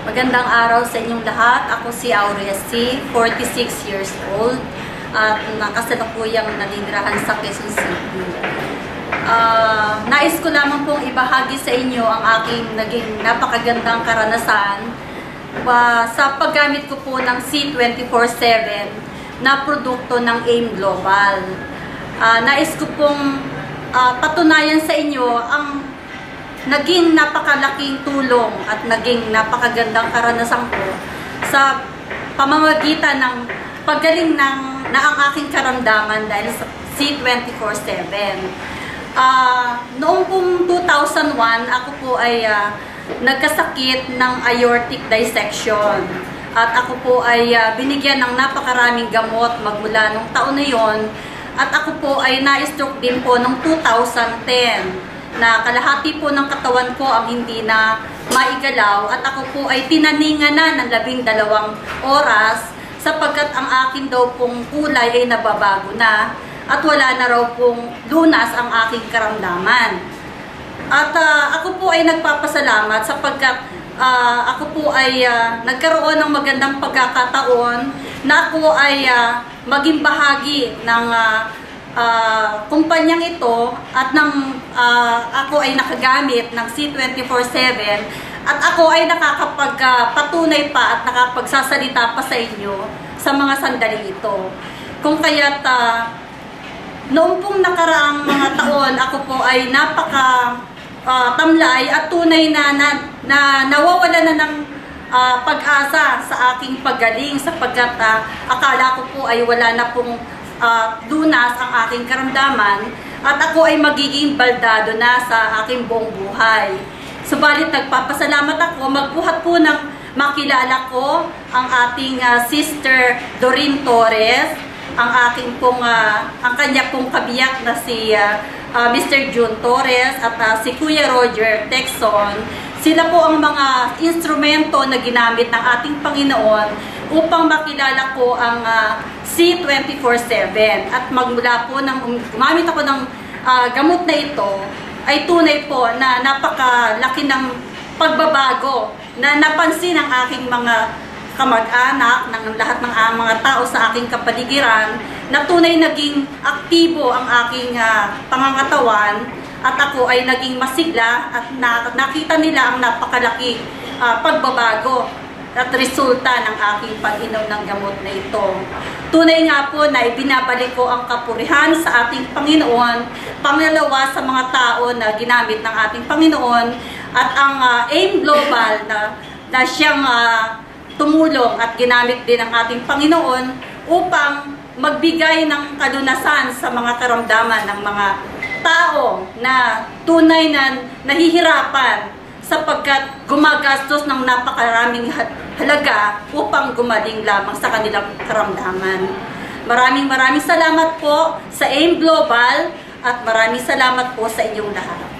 Magandang araw sa inyong lahat. Ako si Aurea C., 46 years old at nakasalukuyang naninirahan sa Quezon City. Nais ko lamang pong ibahagi sa inyo ang aking naging napakagandang karanasan sa paggamit ko po ng C24/7 na produkto ng AIM Global. Nais ko pong patunayan sa inyo ang naging napakalaking tulong at naging napakagandang karanasan ko sa pamamagitan ng paggaling na ang aking karamdaman dahil sa C24/7. Noong pong 2001, ako po ay nagkasakit ng aortic dissection. At ako po ay binigyan ng napakaraming gamot magmula nung taon na yon. At ako po ay na-stroke din po noong 2010. Na kalahati po ng katawan ko ang hindi na maigalaw at ako po ay tinaningan na ng 12 oras sapagkat ang akin daw pong kulay ay nababago na at wala na raw pong lunas ang aking karamdaman. At ako po ay nagpapasalamat sapagkat ako po ay nagkaroon ng magandang pagkakataon na ako ay maging bahagi ng kumpanyang ito at ako ay nakagamit ng C24/7 at ako ay nakakapagpatunay pa at nakapagsasalita pa sa inyo sa mga sandali ito. Kung kaya't noong pong nakaraang mga taon, ako po ay tamlay at tunay na nawawala na ng pag-asa sa aking paggaling sapagkat akala ko po ay wala na pong lunas ang aking karamdaman at ako ay magiging baldado na sa aking buong buhay. Subalit nagpapasalamat ako, magbuhat po ng makilala ko ang ating sister Doreen Torres, ang kanya pong kabiyak na si Mr. June Torres at si Kuya Roger Texon. Sila po ang mga instrumento na ginamit ng ating Panginoon upang makilala ko ang C24/7 at magmula po nang gumamit ako ng gamot na ito ay tunay po na napakalaki ng pagbabago na napansin ng aking mga kamag-anak, ng lahat ng mga tao sa aking kapaligiran na tunay naging aktibo ang aking pangangatawan at ako ay naging masigla at nakita nila ang napakalaki pagbabago at resulta ng aking pag-inom ng gamot na ito. Tunay nga po na ibinabalik ko ang kapurihan sa ating Panginoon, pangalawa sa mga tao na ginamit ng ating Panginoon at ang AIM Global na siyang tumulong at ginamit din ng ating Panginoon upang magbigay ng kalunasan sa mga karamdaman ng mga tao na tunay na nahihirapan sapagkat gumagastos ng napakaraming halaga upang gumaling lamang sa kanilang karamdaman. Maraming salamat po sa AIM Global at maraming salamat po sa inyong lahat.